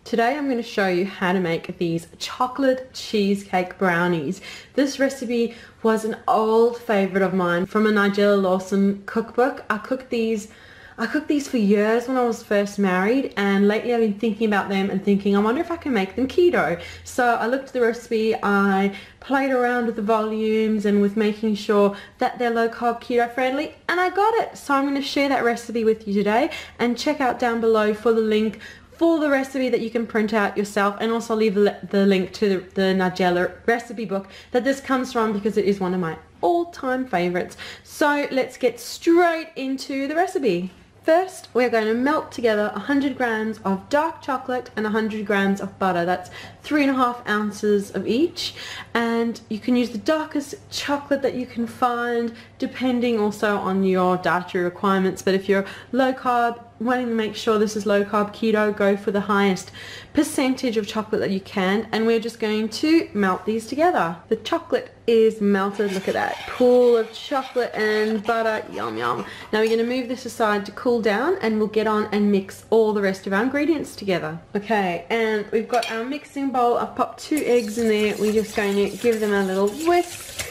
Today I'm going to show you how to make these chocolate cheesecake brownies. This recipe was an old favorite of mine from a Nigella Lawson cookbook. I cooked these for years when I was first married, and lately I've been thinking about them and thinking, I wonder if I can make them keto. So I looked at the recipe, I played around with the volumes and with making sure that they're low carb keto friendly, and I got it. So I'm going to share that recipe with you today, and check out down below for the link for the recipe that you can print out yourself, and also leave the link to the Nigella recipe book that this comes from, because it is one of my all-time favorites. So let's get straight into the recipe. First, we're going to melt together 100 grams of dark chocolate and 100 grams of butter. That's 3.5 ounces of each, and you can use the darkest chocolate that you can find, depending also on your dietary requirements. But if you're low carb, wanting to make sure this is low carb keto, go for the highest percentage of chocolate that you can, and we're just going to melt these together. The chocolate is melted. Look at that pool of chocolate and butter, yum yum. Now we're going to move this aside to cool down, and we'll get on and mix all the rest of our ingredients together. Okay, and we've got our mixing bowl. I've popped 2 eggs in there. We're just going to give them a little whisk.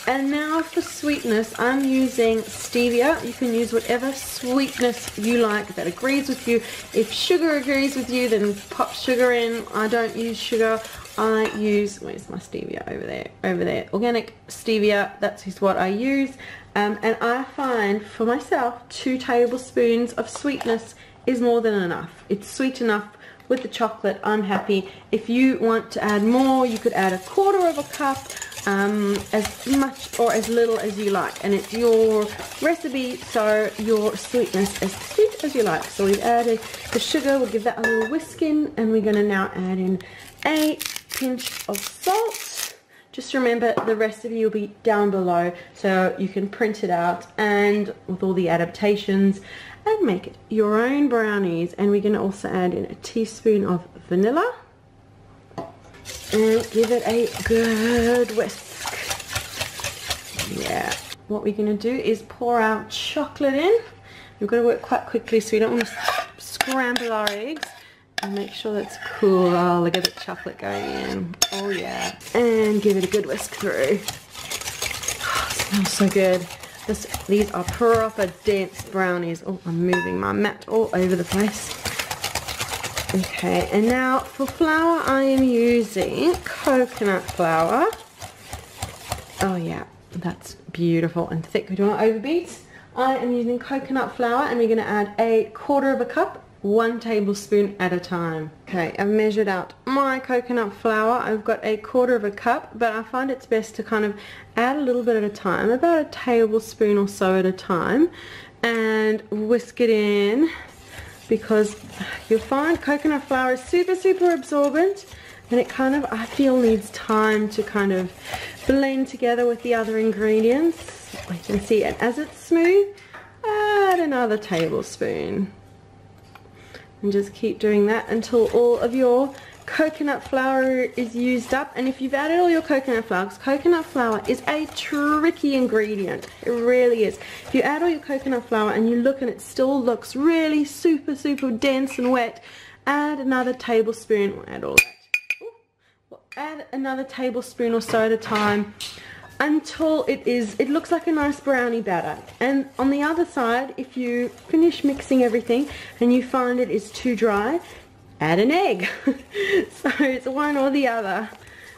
And now for sweetness, I'm using stevia. You can use whatever sweetness you like that agrees with you. If sugar agrees with you, then pop sugar in. I don't use sugar. I use, where's my stevia? Over there. Organic stevia, that's what I use. And I find for myself 2 tablespoons of sweetness is more than enough. It's sweet enough with the chocolate. I'm happy. If you want to add more, you could add 1/4 cup. As much or as little as you like, and it's your recipe, so your sweetness as sweet as you like. So we've added the sugar, we'll give that a little whisk in, and we're going to now add in a pinch of salt. Just remember, the recipe will be down below, so you can print it out and with all the adaptations and make it your own brownies. And we're going to also add in a teaspoon of vanilla and give it a good whisk. Yeah. What we're going to do is pour our chocolate in. We've got to work quite quickly, so we don't want to scramble our eggs. And make sure that's cool. Oh, look at the chocolate going in. Oh yeah. And give it a good whisk through. Oh, it smells so good. These are proper dense brownies. Oh, I'm moving my mat all over the place. Okay, and now for flour, I am using coconut flour. Oh yeah, that's beautiful and thick. We don't want overbeat. I am using coconut flour, and we're going to add 1/4 cup, 1 tablespoon at a time. Okay, I've measured out my coconut flour. I've got 1/4 cup, but I find it's best to kind of add a little bit at a time, about 1 tablespoon or so at a time, and whisk it in. Because you'll find coconut flour is super absorbent, and it kind of, I feel, needs time to kind of blend together with the other ingredients. You can see it. As it's smooth, add another tablespoon. And just keep doing that until all of your coconut flour is used up. And if you've added all your coconut flour, because coconut flour is a tricky ingredient, it really is. If you add all your coconut flour and you look and it still looks really super dense and wet, add another tablespoon, or add all that. Well, add another tablespoon or so at a time until it looks like a nice brownie batter. And on the other side, if you finish mixing everything and you find it is too dry, add an egg. So it's one or the other.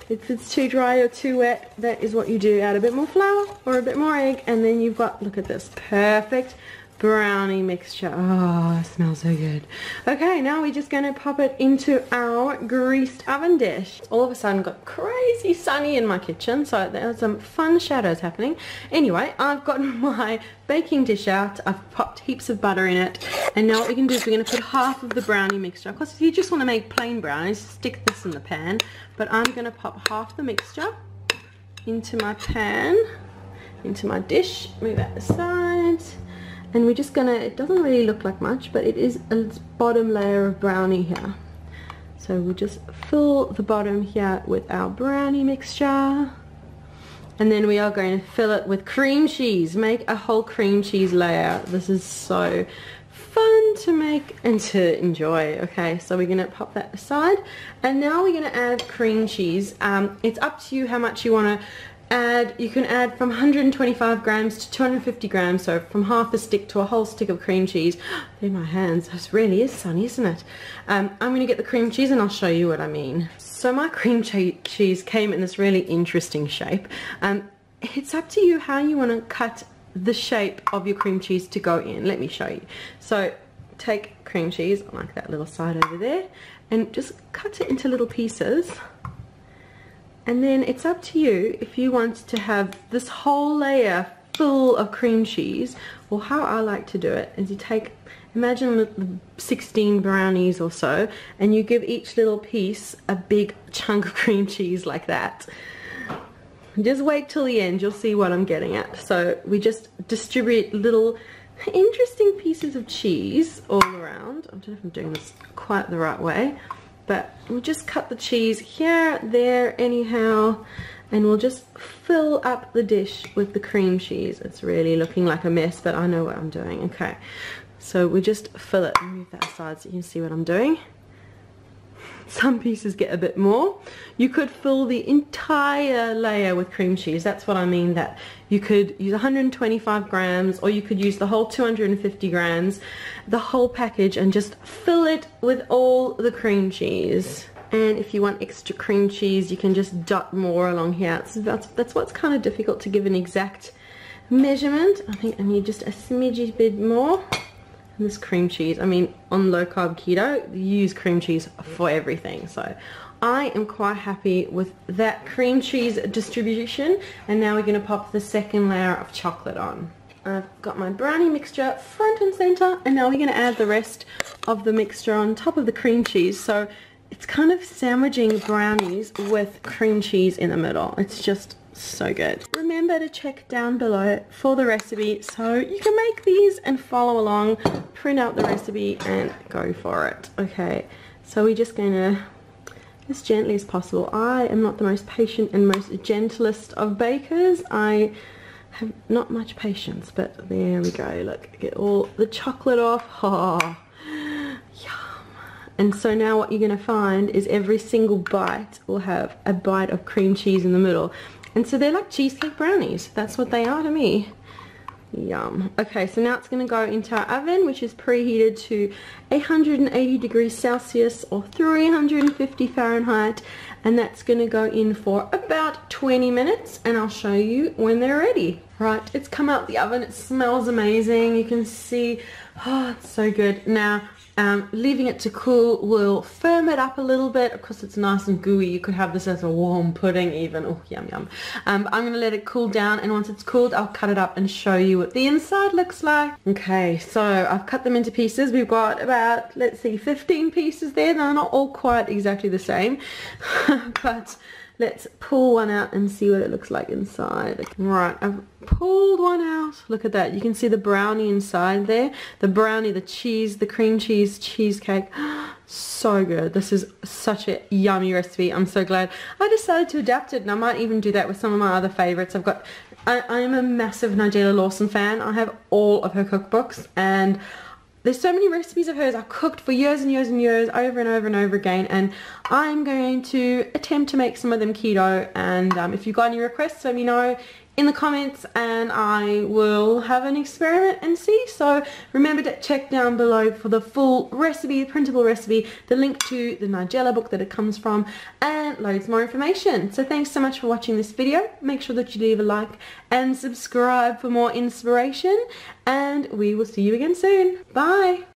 If it's too dry or too wet, that is what you do. Add a bit more flour or a bit more egg, and then you've got, look at this, perfect brownie mixture. Oh, it smells so good. Okay, now we're just going to pop it into our greased oven dish. All of a sudden got crazy sunny in my kitchen, so there's some fun shadows happening. Anyway, I've got my baking dish out. I've popped heaps of butter in it, and now what we can do is we're going to put half of the brownie mixture. Of course, if you just want to make plain brownies, stick this in the pan, but I'm going to pop half the mixture into my pan, into my dish, move that aside. And we're just gonna, it doesn't really look like much, but it is a bottom layer of brownie here. So we'll just fill the bottom here with our brownie mixture. And then we are going to fill it with cream cheese. Make a whole cream cheese layer. This is so fun to make and to enjoy. Okay, so we're gonna pop that aside, and now we're gonna add cream cheese. It's up to you how much you want to add. You can add from 125 grams to 250 grams, so from half a stick to a whole stick of cream cheese. They're my hands. This really is sunny, isn't it? I'm gonna get the cream cheese and I'll show you what I mean. So my cream cheese came in this really interesting shape. It's up to you how you want to cut the shape of your cream cheese to go in. Let me show you. So take cream cheese like that little side over there and just cut it into little pieces. And then it's up to you if you want to have this whole layer full of cream cheese, or how I like to do it is you take, imagine 16 brownies or so, and you give each little piece a big chunk of cream cheese like that. Just wait till the end, you'll see what I'm getting at. So we just distribute little interesting pieces of cheese all around. I don't know if I'm doing this quite the right way, but we'll just cut the cheese here, there, anyhow, and we'll just fill up the dish with the cream cheese. It's really looking like a mess, but I know what I'm doing. Okay, so we just fill it. Move that aside so you can see what I'm doing. Some pieces get a bit more. You could fill the entire layer with cream cheese. That's what I mean, that you could use 125 grams, or you could use the whole 250 grams, the whole package, and just fill it with all the cream cheese. And if you want extra cream cheese, you can just dot more along here. So that's what's kind of difficult to give an exact measurement. I think I need just a smidgy bit more. This cream cheese, I mean, on low carb keto, you use cream cheese for everything. So I am quite happy with that cream cheese distribution. And now we're going to pop the second layer of chocolate on. I've got my brownie mixture front and center, and now we're going to add the rest of the mixture on top of the cream cheese. So it's kind of sandwiching brownies with cream cheese in the middle. It's just so good. Remember to check down below for the recipe so you can make these and follow along, print out the recipe and go for it. Okay, so we're just going to, as gently as possible. I am not the most patient and most gentlest of bakers. I have not much patience, but there we go. Look, get all the chocolate off. Oh, yum. And so now what you're going to find is every single bite will have a bite of cream cheese in the middle. And so they're like cheesecake brownies. That's what they are to me. Yum. Okay, so now it's going to go into our oven, which is preheated to 180 degrees Celsius or 350 Fahrenheit. And that's going to go in for about 20 minutes. And I'll show you when they're ready. Right, it's come out the oven. It smells amazing. You can see, oh, it's so good. Now, leaving it to cool will firm it up a little bit. Of course, it's nice and gooey. You could have this as a warm pudding even. Oh, yum, yum. I'm going to let it cool down, and once it's cooled, I'll cut it up and show you what the inside looks like. Okay, so I've cut them into pieces. We've got about, let's see, 15 pieces there. They're not all quite exactly the same, but let's pull one out and see what it looks like inside. Right, I've pulled one out. Look at that. You can see the brownie inside there. The brownie, the cheese, the cream cheese cheesecake. So good. This is such a yummy recipe. I'm so glad I decided to adapt it, and I might even do that with some of my other favorites. I am a massive Nigella Lawson fan. I have all of her cookbooks, and there's so many recipes of hers I've cooked for years and years and years, over and over and over again, and I'm going to attempt to make some of them keto. And if you've got any requests, let me know in the comments and I will have an experiment and see. So remember to check down below for the full recipe, the printable recipe, the link to the Nigella book that it comes from, and loads more information. So thanks so much for watching this video. Make sure that you leave a like and subscribe for more inspiration, and we will see you again soon. Bye.